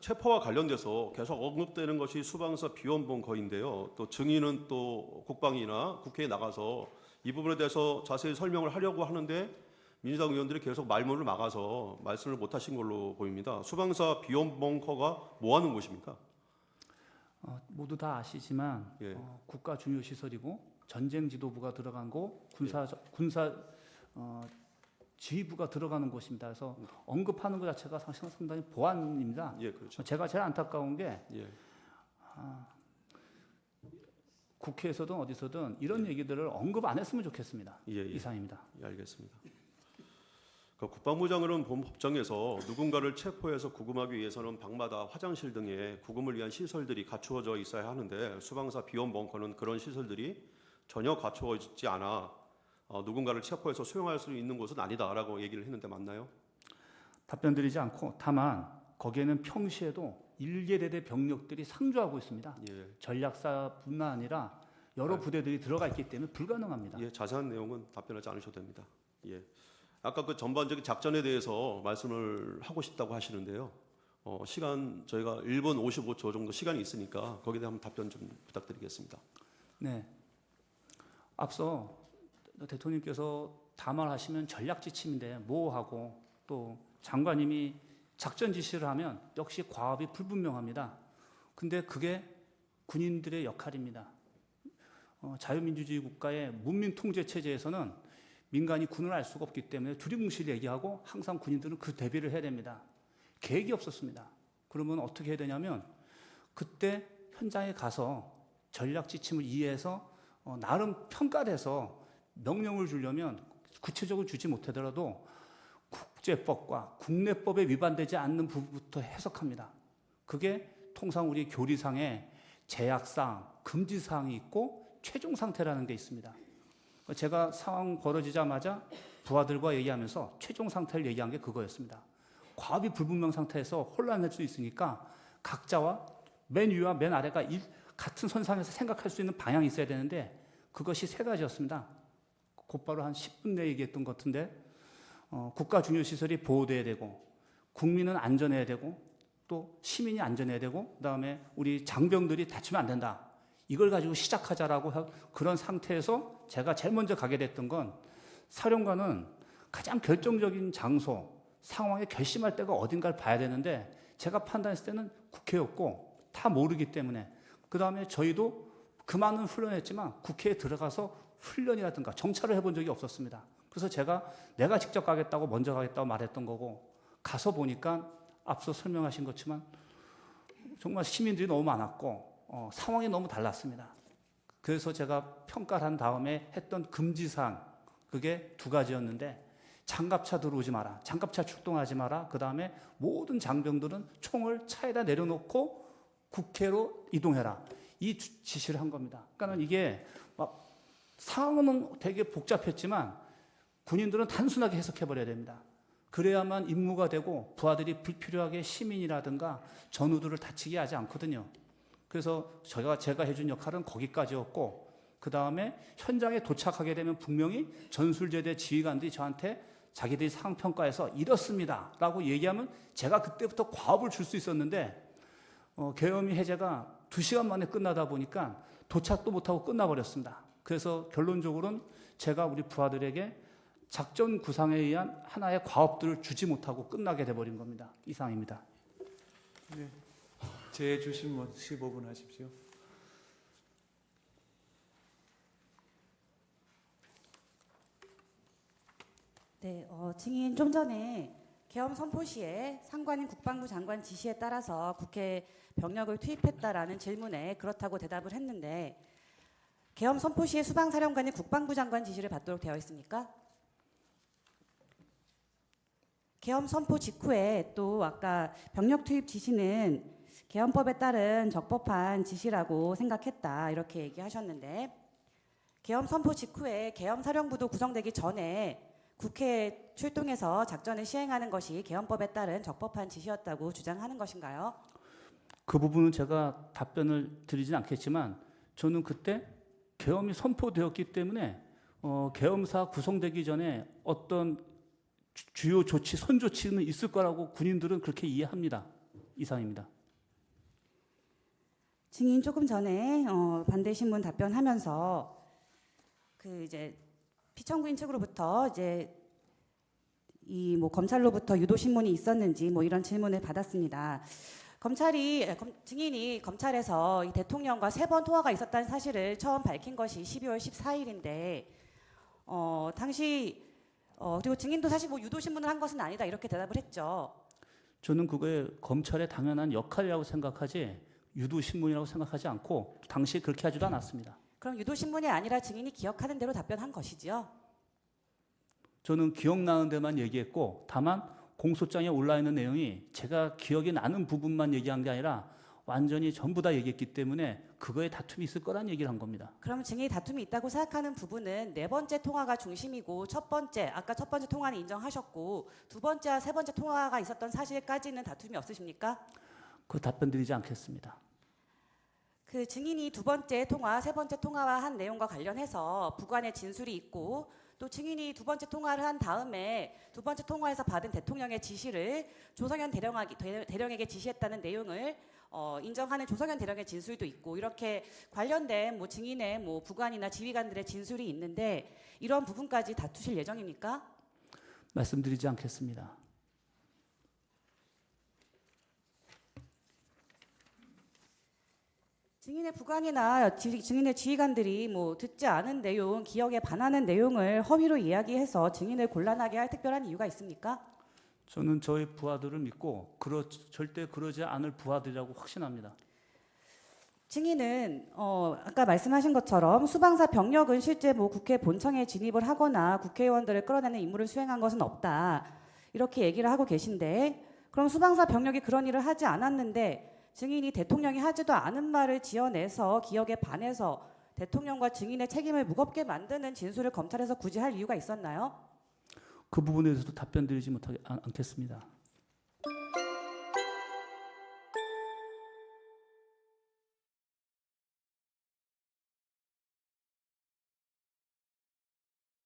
체포와 관련돼서 계속 언급되는 것이 수방사 비원본 거인데요. 또 증인은 또 국방이나 국회에 나가서 이 부분에 대해서 자세히 설명을 하려고 하는데 민주당 의원들이 계속 말문을 막아서 말씀을 못 하신 걸로 보입니다. 수방사 비원벙커가 뭐 하는 곳입니까? 모두 다 아시지만 예. 국가 중요 시설이고 전쟁 지도부가 들어간 곳, 군사 지휘부가 들어가는 곳입니다. 그래서 언급하는 것 자체가 상당히 보안입니다. 예, 그렇죠. 제가 제일 안타까운 게 예. 국회에서든 어디서든 이런 얘기들을 언급 안 했으면 좋겠습니다. 예, 예. 이상입니다. 예, 알겠습니다. 국방부 장관은 본 법정에서 누군가를 체포해서 구금하기 위해서는 방마다 화장실 등의 구금을 위한 시설들이 갖추어져 있어야 하는데 수방사 비원 벙커는 그런 시설들이 전혀 갖추어지지 않아 누군가를 체포해서 수용할 수 있는 곳은 아니다라고 얘기를 했는데 맞나요? 답변 드리지 않고 다만 거기에는 평시에도 일개대대 병력들이 상주하고 있습니다. 예. 전략사뿐만 아니라 여러 부대들이 들어가 있기 때문에 불가능합니다. 예, 자세한 내용은 답변하지 않으셔도 됩니다. 예. 아까 그 전반적인 작전에 대해서 말씀을 하고 싶다고 하시는데요. 시간 저희가 1분 55초 정도 시간이 있으니까 거기에 대한 답변 좀 부탁드리겠습니다. 네. 앞서 대통령께서 담화하시면 전략 지침인데 모호하고 또 장관님이 작전 지시를 하면 역시 과업이 불분명합니다. 근데 그게 군인들의 역할입니다. 자유민주주의 국가의 문민 통제 체제에서는 민간이 군을 알 수가 없기 때문에 두리뭉실 얘기하고 항상 군인들은 그 대비를 해야 됩니다. 계획이 없었습니다. 그러면 어떻게 해야 되냐면 그때 현장에 가서 전략 지침을 이해해서 나름 평가돼서 명령을 주려면 구체적으로 주지 못하더라도 국제법과 국내법에 위반되지 않는 부분부터 해석합니다. 그게 통상 우리 교리상에 제약사항, 금지사항이 있고 최종 상태라는 게 있습니다. 제가 상황 벌어지자마자 부하들과 얘기하면서 최종 상태를 얘기한 게 그거였습니다. 과업이 불분명 상태에서 혼란할 수 있으니까 각자와 맨 위와 맨 아래가 같은 선상에서 생각할 수 있는 방향이 있어야 되는데 그것이 세 가지였습니다. 곧바로 한 10분 내에 얘기했던 것 같은데 국가 중요시설이 보호돼야 되고 국민은 안전해야 되고 또 시민이 안전해야 되고 그다음에 우리 장병들이 다치면 안 된다. 이걸 가지고 시작하자라고 그런 상태에서 제가 제일 먼저 가게 됐던 건 사령관은 가장 결정적인 장소, 상황에 결심할 때가 어딘가를 봐야 되는데 제가 판단했을 때는 국회였고 다 모르기 때문에 그다음에 저희도 그 많은 훈련했지만 국회에 들어가서 훈련이라든가 정찰을 해본 적이 없었습니다. 그래서 내가 직접 가겠다고 먼저 가겠다고 말했던 거고 가서 보니까 앞서 설명하신 것처럼 정말 시민들이 너무 많았고 상황이 너무 달랐습니다. 그래서 제가 평가를 한 다음에 했던 금지사항 그게 두 가지였는데 장갑차 들어오지 마라, 장갑차 출동하지 마라, 그 다음에 모든 장병들은 총을 차에다 내려놓고 국회로 이동해라 이 지시를 한 겁니다. 그러니까 이게 막 상황은 되게 복잡했지만 군인들은 단순하게 해석해버려야 됩니다. 그래야만 임무가 되고 부하들이 불필요하게 시민이라든가 전우들을 다치게 하지 않거든요. 그래서 제가 해준 역할은 거기까지였고 그 다음에 현장에 도착하게 되면 분명히 전술제대 지휘관들이 저한테 자기들이 상평가에서 이렇습니다 라고 얘기하면 제가 그때부터 과업을 줄 수 있었는데 계엄이 해제가 2시간 만에 끝나다 보니까 도착도 못하고 끝나버렸습니다. 그래서 결론적으로는 제가 우리 부하들에게 작전 구상에 의한 하나의 과업들을 주지 못하고 끝나게 돼버린 겁니다. 이상입니다. 네. 제 주신 15분 하십시오. 네, 증인 좀 전에 계엄 선포 시에 상관인 국방부 장관 지시에 따라서 국회 병력을 투입했다라는 질문에 그렇다고 대답을 했는데 계엄 선포 시에 수방사령관이 국방부 장관 지시를 받도록 되어 있습니까? 계엄 선포 직후에 또 아까 병력 투입 지시는 계엄법에 따른 적법한 지시라고 생각했다 이렇게 얘기하셨는데 계엄 선포 직후에 계엄 사령부도 구성되기 전에 국회에 출동해서 작전을 시행하는 것이 계엄법에 따른 적법한 지시였다고 주장하는 것인가요? 그 부분은 제가 답변을 드리진 않겠지만 저는 그때 계엄이 선포되었기 때문에 계엄사 구성되기 전에 어떤 주요 조치, 선조치는 있을 거라고 군인들은 그렇게 이해합니다. 이상입니다. 증인 조금 전에 반대 신문 답변하면서 그 이제 피청구인 측으로부터 이제 이 뭐 검찰로부터 유도 신문이 있었는지 뭐 이런 질문을 받았습니다. 증인이 검찰에서 이 대통령과 3번 통화가 있었다는 사실을 처음 밝힌 것이 12월 14일인데 당시 그리고 증인도 사실 뭐 유도 신문을 한 것은 아니다 이렇게 대답을 했죠. 저는 그거에 검찰의 당연한 역할이라고 생각하지 유도 신문이라고 생각하지 않고 당시에 그렇게 하지도 않았습니다. 그럼 유도 신문이 아니라 증인이 기억하는 대로 답변한 것이지요. 저는 기억나는 데만 얘기했고 다만 공소장에 올라 있는 내용이 제가 기억이 나는 부분만 얘기한 게 아니라 완전히 전부 다 얘기했기 때문에 그거에 다툼이 있을 거란 얘기를 한 겁니다. 그럼 증인이 다툼이 있다고 생각하는 부분은 4번째 통화가 중심이고 아까 첫 번째 통화는 인정하셨고 2번째와 3번째 통화가 있었던 사실까지는 다툼이 없으십니까? 그 답변 드리지 않겠습니다. 그 증인이 2번째 통화, 3번째 통화와 한 내용과 관련해서 부관의 진술이 있고 또 증인이 2번째 통화를 한 다음에 2번째 통화에서 받은 대통령의 지시를 조성현 대령에게 지시했다는 내용을 인정하는 조성현 대령의 진술도 있고 이렇게 관련된 뭐 증인의 뭐 부관이나 지휘관들의 진술이 있는데 이런 부분까지 다투실 예정입니까? 말씀드리지 않겠습니다. 증인의 부관이나 증인의 지휘관들이 뭐 듣지 않은 내용, 기억에 반하는 내용을 허위로 이야기해서 증인을 곤란하게 할 특별한 이유가 있습니까? 저는 저희 부하들을 믿고 절대 그러지 않을 부하들이라고 확신합니다. 증인은 아까 말씀하신 것처럼 수방사 병력은 실제 뭐 국회 본청에 진입을 하거나 국회의원들을 끌어내는 임무를 수행한 것은 없다. 이렇게 얘기를 하고 계신데 그럼 수방사 병력이 그런 일을 하지 않았는데 증인이 대통령이 하지도 않은 말을 지어내서 기억에 반해서 대통령과 증인의 책임을 무겁게 만드는 진술을 검찰에서 굳이 할 이유가 있었나요? 그 부분에 대해서도 답변 드리지 않겠습니다.